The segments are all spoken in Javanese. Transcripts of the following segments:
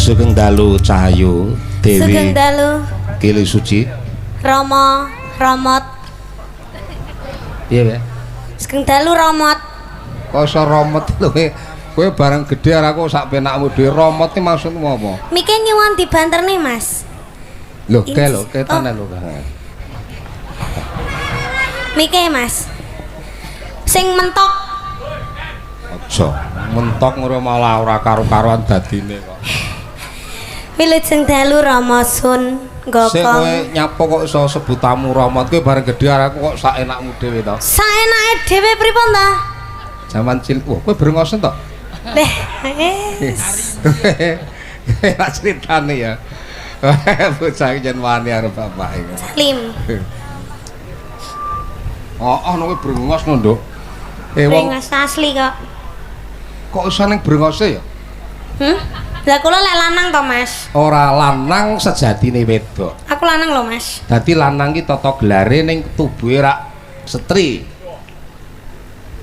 Sugeng dalu Cahayu Dewi Sugeng dalu Kili Suci Rama Ramot. Iya ya. Sugeng dalu Ramot. Kok iso romot lho kowe barang gedhe ora kok sak penakmu dhewe romot iki maksudmu apa? Mike nyuwun dibanterne Mas. Lho ketane lho. Mike Mas. Sing mentok. Aja mentok ngono malah ora karo-karuan dadine kok. Wilujeng dalu Rama Sun Gokong. Sing kowe nyapo kok iso sebut tamu romot kowe bareng gedhe ora kok sak enakmu dhewe to. Saenake dhewe pripun ta? Zaman cilik kowe brengosen to? Leh, Ora critane ya. Bocah iki jen wani karo bapak iki. Salim. Ono kowe brengos no, Nduk. Brengas asli kok. Kok iso ning brengose ya? Lah kula lek lanang to, Mas. Ora lanang sejatine wedok. Aku lanang lho, Mas. Dadi lanang ki tata gelare ning tubuhe rak setri.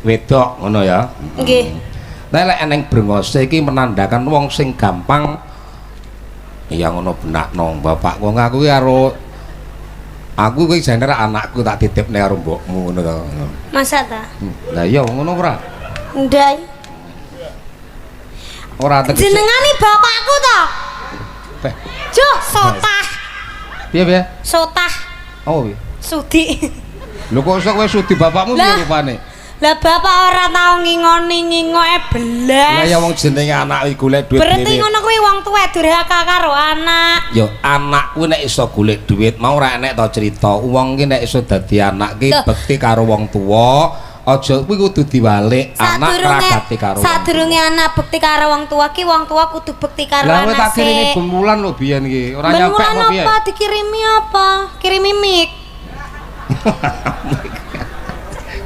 Wedok ngono ya. Nggih. Nek lek eneng brengose iki menandakan wong sing gampang ya ngono benakno bapak wong aku ki karo aku kuwi jane anakku tak titipne karo mbokmu ngono to. Masa ta? Lah iya ngono ora? Ndai. Ora tegese. Jenengane bapakku to. Jo, Sotah. Piye? Sotah. Oh piye? Sudi. Lho kok iso kowe sudi bapakmu piye rupane? Lah bapak ora tau ngingoni-ngingoke belas. Lah ya wong jenenge anak iki golek duit. Berarti ngono kuwi wong tuwek durhaka karo anak. Ya anak kuwi nek iso golek duit mau ora enek to crita. Wong ki nek iso dadi anak ki bekti karo wong tuwa, aja kuwi kudu diwalik anak ragati karo. Sadurunge anak bekti karo wong tua ki wong tua kudu bekti karo anak. Lah kowe tak kirimi Bemulan lho biyen iki. Ora nyampe apa piye? Apa dikirimi apa? Kirimi mik.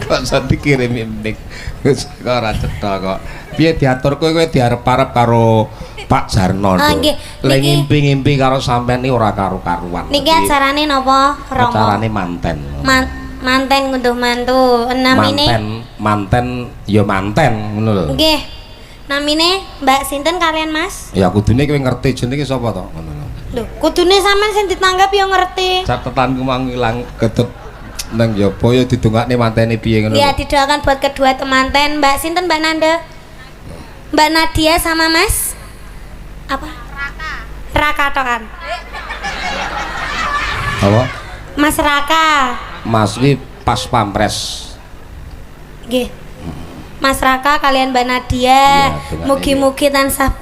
Kok iso dikirimi mik. Wis ora cetha kok. Piye diatur kowe diarep-arep karo Pak Jarno. Lek ngimpi-ngimpi karo sampean iki ora karo-karuan. Niki acarane napa, Romo? Acarane manten. Manten ngunduh mantu. Namine manten ya manten ngono lho. Nggih. Namine Mbak sinten kalian Mas? Ya kudune kowe ngerti jenenge sapa to ngono lho. Lho, kudune sampean sing ditanggap ya ngerti. Catetanku mang ilang ketep nang yopo ya didongakne mantene piye ngono. Ya didoakan buat kedua temanten. Mbak sinten Mbak Nanda? Mbak Nadia sama Mas? Apa? Raka tokan. Apa? Mas Raka. Mas iki pas pampres. Nggih. Mas Raka kalian Mbak Nadia, mugi-mugi tansah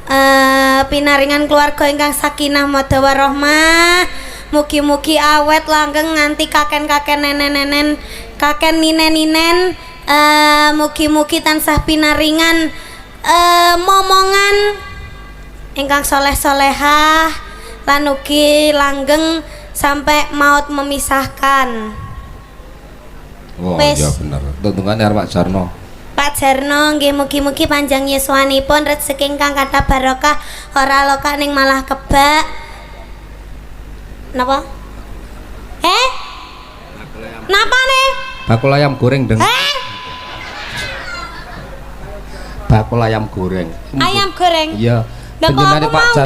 pinaringan keluarga ingkang sakinah mawaddah warahmah. Mugi-mugi awet langgeng nganti kaken-kaken nenen-nenen, kaken ninen-ninen. Mugi-mugi tansah pinaringan momongan ingkang soleh-solehah lan ugi langgeng sampai maut memisahkan. Oh iya bener. Tuntungan karo Pak Jarno. Pak Jarno nggih mugi-mugi panjang yuswanipun rezeki ingkang kathah barokah ora loka ning malah kebak. Napa? Napa nih? Bakul ayam goreng deng. Bakul ayam goreng. Ayam goreng. Iya. Lah kok aku mau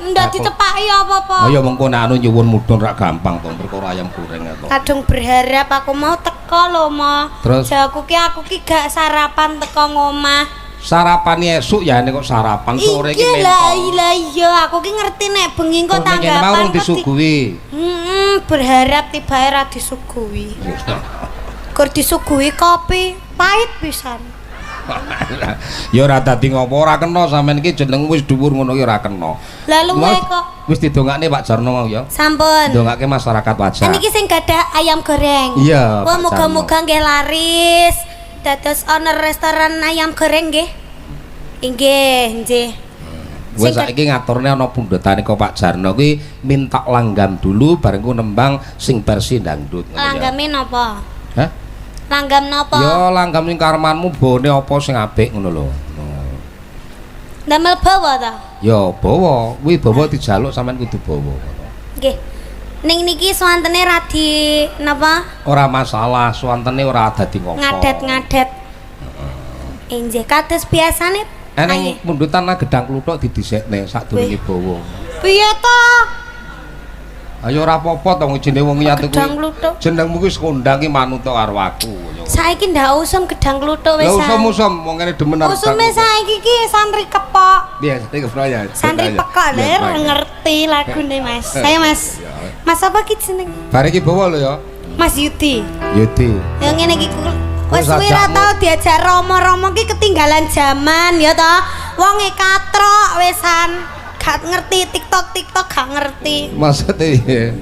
ndak ditepaki apa-apa. Oh ya mengko nek anu nyuwun mudhun rak gampang to perkara ayam goreng to. Kadung berharap aku mau teko lho, Mo. Terus aku ki gak sarapan teko ngomah. Sarapan esuk ya nek kok sarapan sore iki mentok. Iya, aku ki ngerti nek bengi kok tanggapan. Mau disuguhi. Berharap tibae ra disuguhi. Kur disuguhi kopi pahit pisan. Ya ora dadi ngopo ora kena sampean iki jeneng wis dhuwur ngono ki ora kena. Lah luwe kok. Wis didongakne Pak Jarno mau ya. Sampun. Dongake masyarakat wajah. Niki sing gadah ayam goreng. Iya. Wah muga-muga nggih laris. Dados ana restoran ayam goreng nggih. Inggih, nggih. Wes saiki ngaturne ana pundhetane kok Pak Jarno kuwi minta langgam dulu bareng ku nembang sing versi dangdut ngono ya. Langgame napa? Hah? Langgam napa? Ya langgam ning karmanmu bone apa sing apik ngono lho. Damel bawa ta? Ya bawa, kuwi bawa dijaluk sampean kudu bawa. Nggih. Ning niki swantene ra di napa? Ora masalah, swantene ora dadi ngopo. Ngadet-ngadet. Nggih, kados biasane. Eneng mundutan gedang kluthuk didhisikne sadurunge bawa. Piye to? Ayo ora apa-apa to jenenge wong liya kuwi. Gedang kluthuk. Jenengmu kuwi sekondang ki manut karo aku. Saiki ndak usum gedang kluthuk wis. Lah usum wong kene demen arep. Usume saiki ki santri kepok. Piye santri kepok ya? Santri pekok lho ngerti lagune Mas. Saya Mas. Mas apa ki jeneng? Bare iki bawa lho ya. Mas Yudi. Yudi. Ya ngene iki wis kuwi ra tau diajak Romo-romo ki ketinggalan zaman ya to. Wonge katrok wisan. Gak ngerti TikTok gak ngerti. Maksudnya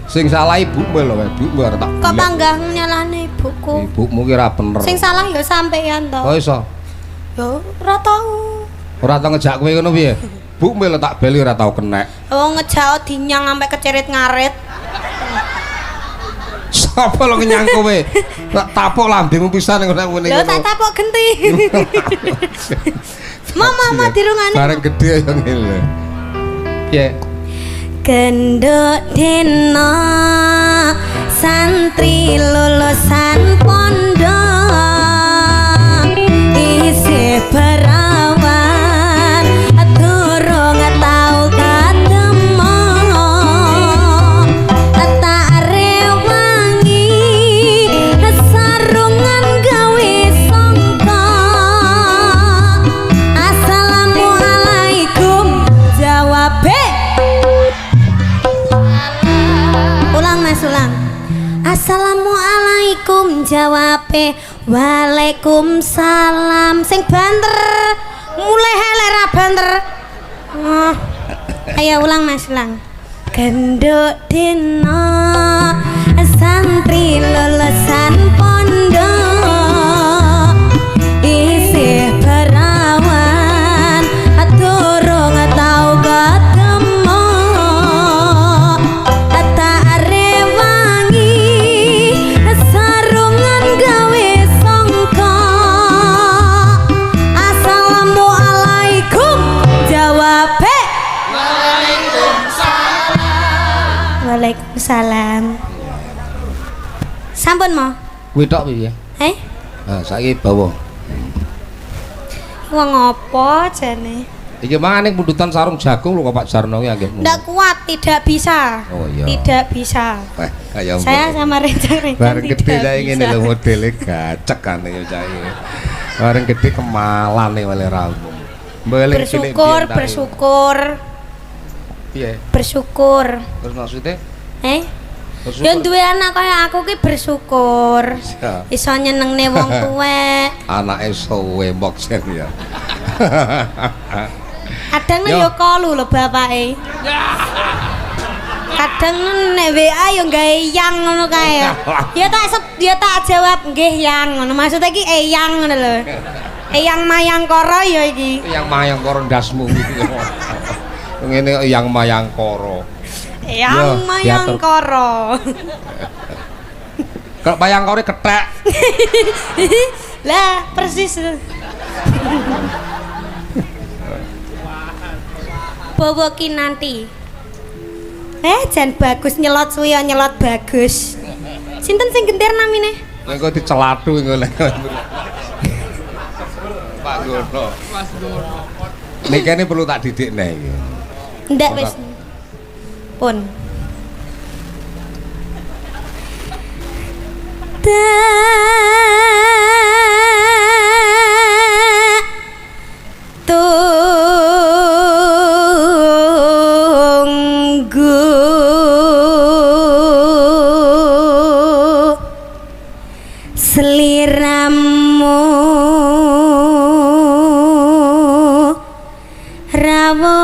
sing salah ibumu lho, ibumu arep tak. Kok panggah nyalahne ibuku? Ibumu ki ora bener. Sing salah ya sampeyan to. Oh iso. Ya ora tau. Ora tau ngejak kowe ngono piye? Ibumu lho tak beli ora tau kenek. Oh ngejak dinyang sampe kecerit ngarit. Sapa lho ngenyang kowe? Tak tapuk lambemu pisan ngono ngene. Lho tak tapuk genti. Mama dirungane. Bareng gedhe ya ngene. Yeah. Genduk dina santri lulusan pondok isih berawan durung tau ketemu tak rewangi sarungan gawe sangka assalamualaikum jawabe ulang assalamualaikum jawabe waalaikumsalam sing banter mulai helera banter ayo ulang Mas ulang genduk dina santri lulusan pondok isih berawan durung tau ketemu tak rewangi sarungan gawe sangka assalamualaikum jawabe waalaikumsalam sampun mo Kuwi tok piye? Ah saiki bawa. Wong apa jane? Iki mangane mundutan sarung jagung lho kok Pak Jarno ki anggih. Ndak kuat, tidak bisa. Oh iya. Tidak bisa. Kayak saya sama rencang-rencang. Bareng gede lha ngene lho modele gacek kan ya cah. Bareng gede kemalan nih oleh ra umum. Bersyukur. Piye? Bersyukur. Terus maksudnya? Ya duwe anak kaya aku ki bersyukur. Iso nyenengne wong tuwek. Anake sowe moksen ya. Kadang yo kalu lho bapake. Kadang nek WA yo gawe yang ngono kae. Ya tak jawab nggih yang ngono. Maksud iki eyang ngono lho. Eyang Mayangkara ya iki. Eyang Mayangkara ndasmu iki. Ngene Eyang Mayangkara. Eyang Mayangkara. Kalau Mayangkara kethek. Lah persis. Bawa kinanti. Jan bagus nyelot suwi nyelot bagus. Sinten sing genter namine? Engko dicelathu engko lek. Pak Gono. Mas Gono. Niki perlu tak didikne iki. Ndak wis. Pun. Tunggu seliramu rawo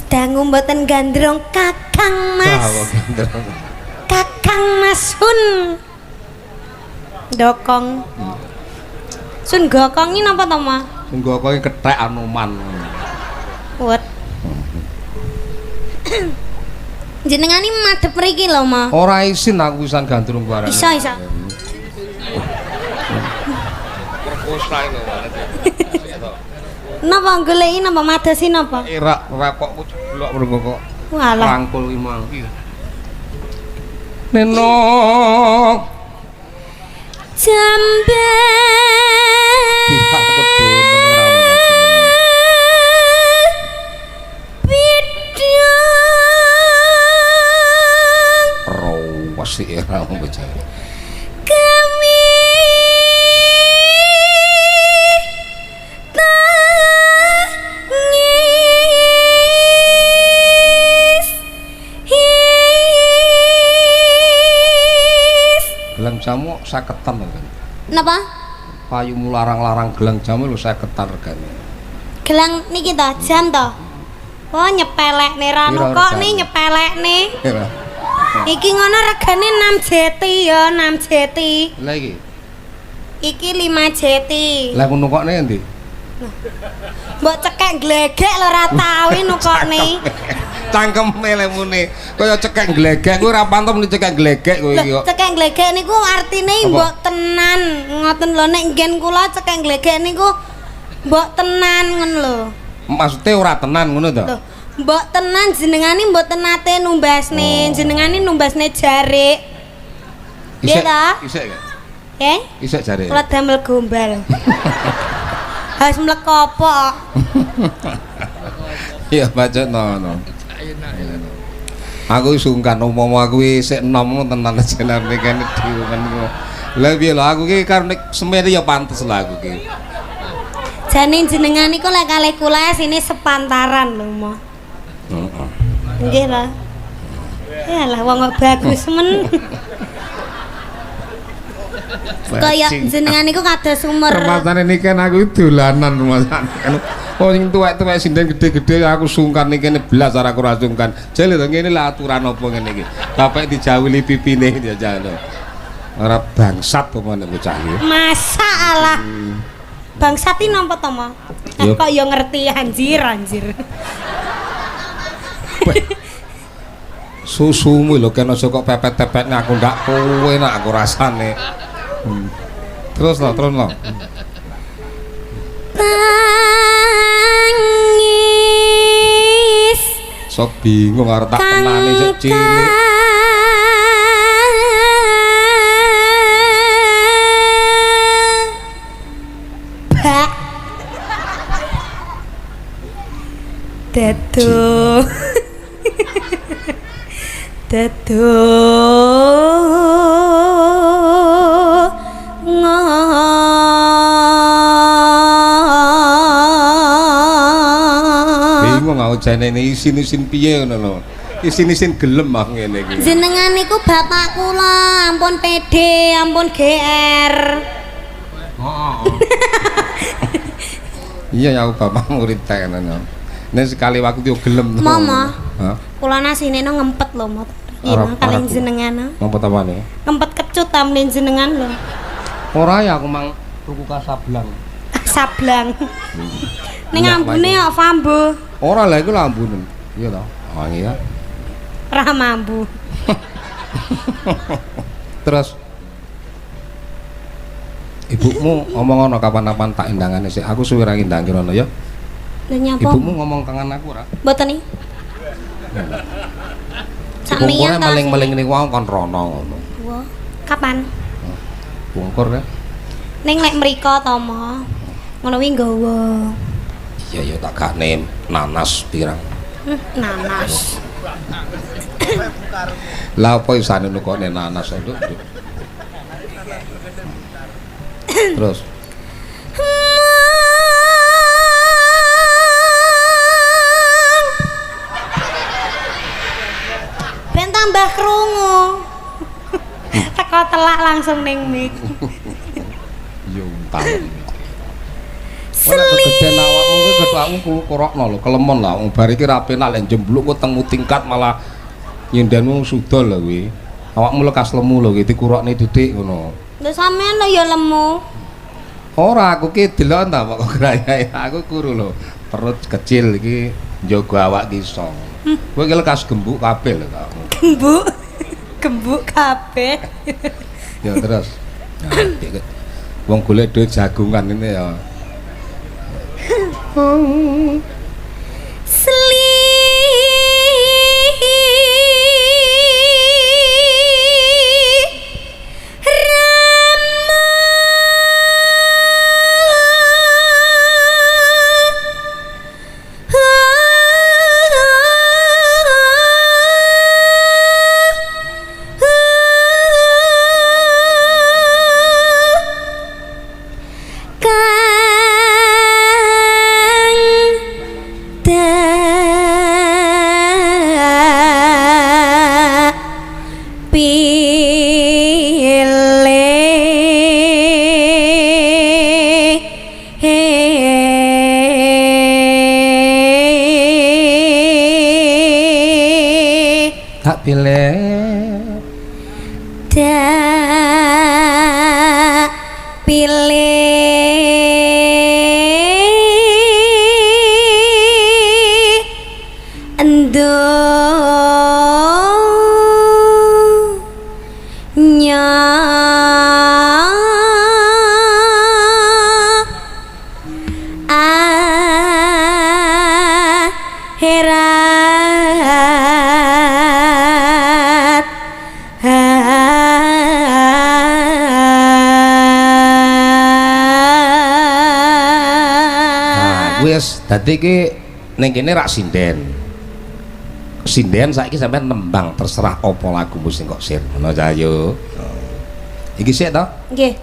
dangu mboten gandrung Kakang Mas. Kakang Mas Hun. Dokong. Sun gokong ini napa to, Ma? Sun gokong kethek Anoman. Wet. Jenengane madhep mriki lho, Ma. Ora isin aku pisan gandrung barang. Isa. Proposal lho. Napa goleki napa madasi napa? Irak rapokku jeblok mrengko kok. Walah. Rangkul ki mang. Neno jambe pihak pedhe menira bidang rawas era mbejare kami gelang jamu saketan kan. Napa? Payumu larang-larang gelang jamu lho saketan regane. Gelang niki to, jam to. Oh nyepelekne rano kok nih nyepelekne. Iki ngono regane 6 jeti ya, 6 jeti. Lah iki. Iki 5 jeti. Lah ngono kok endi? Mbok cekek glegek lho ora tau nukokne. Cangkeme lemune kaya cekek glegek kuwi ora pantes muni cekek glegek kowe iki kok. Cekek glegek niku artine mbok tenan. Ngoten lho nek nggen kula cekek glegek niku mbok tenan ngono lho. Maksude ora tenan ngono to? Lho, mbok tenan jenengane mboten nate numbasne, jenengane numbasne jarik. Isik ta? Isik gak? Isik jarik. Kula damel gombal. Harus mlekopo. Iya baca no. Aku sungkan umpama aku isik enom tenan jenenge kene diwongen ku. Lah piye lho aku ki karep semene ya pantes lah aku ki. Jane jenengan iku lek kalih kula sini sepantaran lho, Mo. Heeh. Nggih lah. Yalah wong kok bagus men. Kaya jenengan niku kados umur. Permasane niki kan aku dolanan rumasane. Oh sing tuwek-tuwek sinden gede-gede aku sungkan niki blas ora aku ora sungkan. Jale to ngene lah aturan apa ngene iki. Bapak dijawili pipine jajal. Ora bangsat pomone bocah iki. Masalah. Bangsat iki napa to, Mo? Kok ya ngerti anjir. Susumu lho kena kok pepet-pepetne aku ndak kowe nak aku rasane. Terus lo. Tangis. Sok bingung arep tak kenani sik cilik. Bak. Dado. Bingung aku jane isin-isin piye ngono lho. Isin-isin gelem aku ngene iki. Jenengan niku bapak kula, ampun PD, ampun GR. Heeh. Iya ya aku bapak murid tenan. Nek sekali waktu yo gelem to. Mama. Hah? Kula nasine ngempet lho, Mo. Iya, kalian jenengan. Ngempet apane? Ngempet kecut tamlin jenengan lho. Ora ya aku mang tuku kasablang. Sablang. Ning ambune kok fambu. Ora lah iku lambune. Iya to. Oh iya. Ra mambu. Terus Ibumu ngomong ana kapan-kapan tak indangane sik. Aku suwe ra ngindang kirono ya. Lha nyapa? Ibumu ngomong kangen aku ora? Mboten iki. Bungkurnya maling-maling niku kon rono ngono. Wah, kapan? Bungkur ya. Ning lek mriko to, Mo. Ngono kuwi nggawa. Iya ya tak gakne nanas pirang. Nanas. Lah apa isane nukone nanas nduk. Terus ben tambah krungu. Teko telak langsung ning mik. yo talem. Ora kegeden awakmu kuwi gethakmu kurokno lho, kelemon lah wong bar iki ra penak lek jembluk ku temu tingkat malah nyendenmu sudol lho kuwi. Awakmu lekas lemu lho iki dikurokne didik ngono. Lha sampean lho ya lemu. Ora aku ki delok ta kok grayai aku kuru lho. Perut kecil iki njaga awak ki iso. Kowe ki lekas gembuk kabeh lho kamu. Gembuk. Gembuk kabeh. Ya terus. Nah, wong golek duit jagungan ini ya. Tak pilih tak pilih endo nya akhirat wis dadi iki ning kene rak sinden. Sinden saiki sampean nembang terserah apa lagumu sing kok sir. Ngono ta yo. Iki sik to? nggih.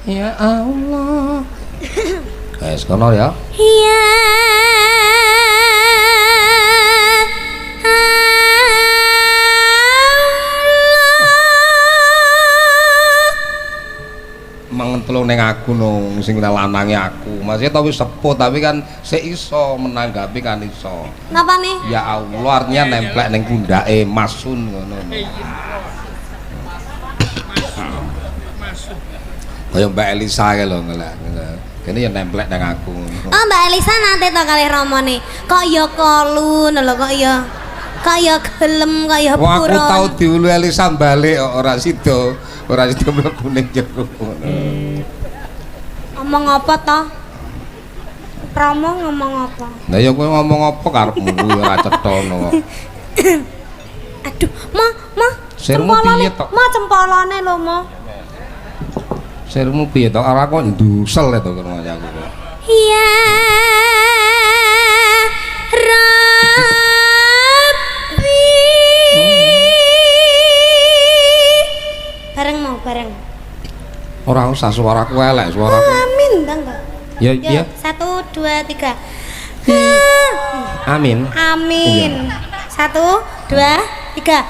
Ya Allah. Wes kono ya. Ya Mangentelung ning aku nung sing lanange aku. Masih tau wis sepuh tapi kan sik iso menanggapi kan iso. napa nih? Ya Allah artinya nemplek ning pundake Masun ngono. Kaya Mbak Elisa kae lho ngelak. Kene ya nemplek nang aku. Oh, Mbak Elisa nate to kalih Ramane. Kok ya kolun lho kok ya gelem kaya Wah aku buron. tau diulu Elisa balik kok ora sida mlebu ning jero. Ngomong apa to? Rama ngomong apa? Lah ya kowe ngomong apa karepmu kuwi ora cetha ngono kok. Aduh, Ma. Sirmu piye to? Ma cempolane lho, Ma. Sirmu piye to? Ora kok ndusel to karo aku. Ya Rabbi. Bareng mau bareng. Ora usah suaraku elek, suaraku. Amin, enggak. Ya Ya, ya. 1 2 3. Amin. Amin. 1 2 3.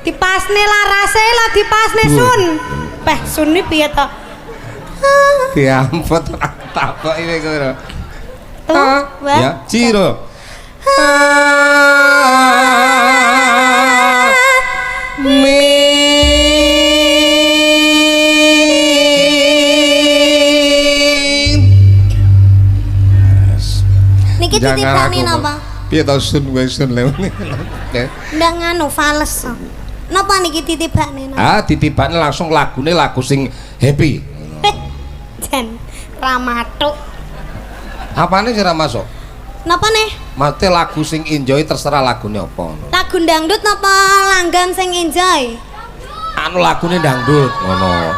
Dipasne larase lah dipasne sun. Peh sun iki piye to? Diamput takok iki kowe. Tuh, Ya, Ciro. Niki dititani napa? Piye to sun kowe sun lewene. Ndang anu fales. Napa niki titibane? Ditibane langsung lagune lagu sing happy. Jan ramatuk. Apane sih ra masuk? Napa nih? Mate lagu sing enjoy terserah lagune apa. Lagu dangdut napa langgam sing enjoy? Anu lagune dangdut ngono.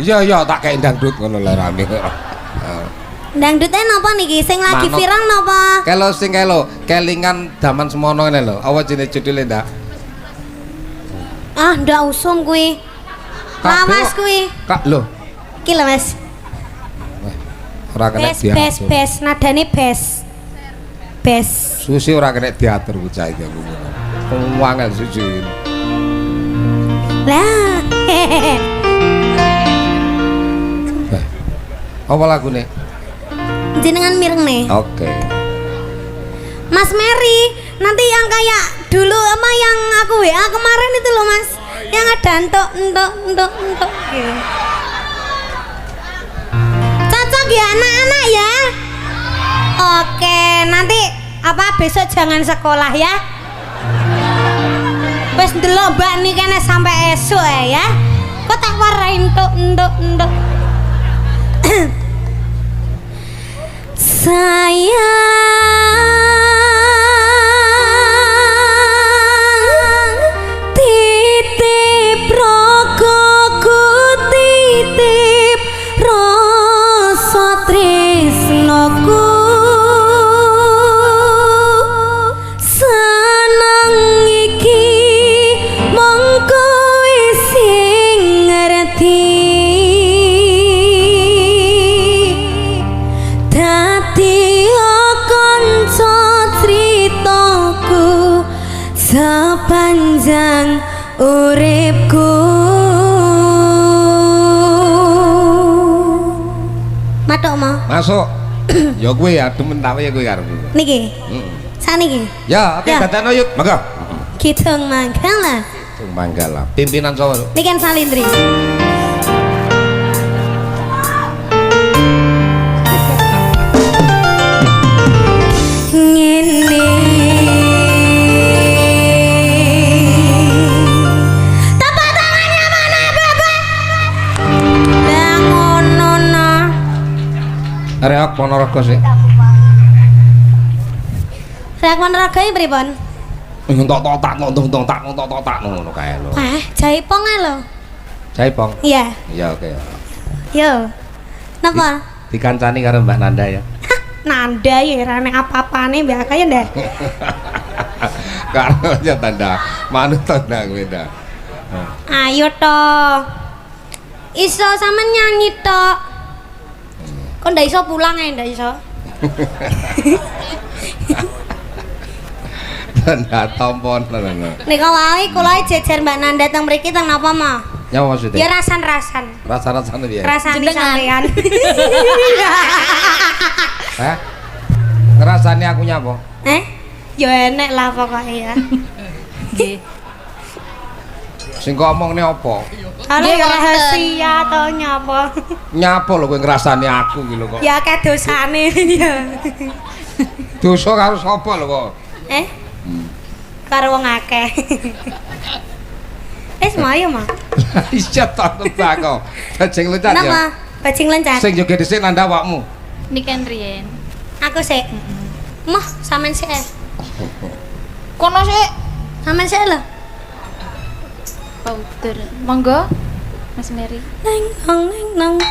Iya tak kei dangdut ngono lho rame. Dangdutnya napa niki? Sing lagi viral napa? Kalau sing kelingan zaman semono ngene lho. Apa jenenge judule ndak? Ndak usum kuwi. Lawas kuwi. Kak lho. Iki lho Mas. Ora kena diatur. Bes nadane bes. Bes. Susi ora kena diatur bocah iki aku. Wangel suci. Lah. Apa lagune? Jenengan mireng nih. Oke. Mas Mary, nanti yang kayak dulu apa yang aku WA kemarin itu loh Mas. Yang ada entok gitu. Cocok ya anak-anak ya. Oke, nanti apa besok jangan sekolah ya. Wes ndelok Mbak nih kene sampai esuk ya. Kok tak warai entuk. Sayang titip rogoku titip rasa tresnoku seneng iki mongko wis sing ngerti sepanjang uripku. Matuk mau? Masuk. Ya kowe ya demen tak ya kowe karo. Niki. Saniki. Ya, oke dadakno yuk. Monggo. Kidung Manggala. Kidung Manggala. Pimpinan sapa? Niken Salindri. Reak Ponorogo sih. Reak Ponorogo iki pripun? Ngontok-tok ngono kae lho. Jaipong ae lho. Jaipong. Iya. Iya oke. Yo. Napa? Dikancani karo Mbak Nanda ya. Nanda ya rane apa-apane mbak kaya ndak. Karo aja tanda manut tanda kowe ndak. Ayo to. Iso sampean nyanyi to. Kok ndak iso pulang ae ndak iso. Tanda tompon ngono. Nika wae kula jejer Mbak Nanda teng mriki teng napa mah? Ya maksudnya? Ya rasan-rasan. Rasan-rasan piye? Rasane sampean. Ngerasani aku nyapa? Ya enek lah pokoke ya. Nggih. Sing ngomongne apa? Halo ya rahasia to nyapa? Nyapa lho kowe ngrasani aku iki lho kok. Ya akeh dosane ya. Dosa karo sapa lho kok? Karo wong akeh. Mayo mah. Iya tak tebak kok. Bajing lencat ya. Napa? Bajing lencat. Sing joget dhisik nanda awakmu. Niken riyen. Aku sik. Mah sampean sik. Kono sik. Sampean sik lho. Powder. Monggo. Mas Mary. Neng nong.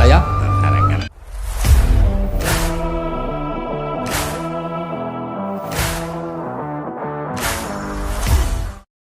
saya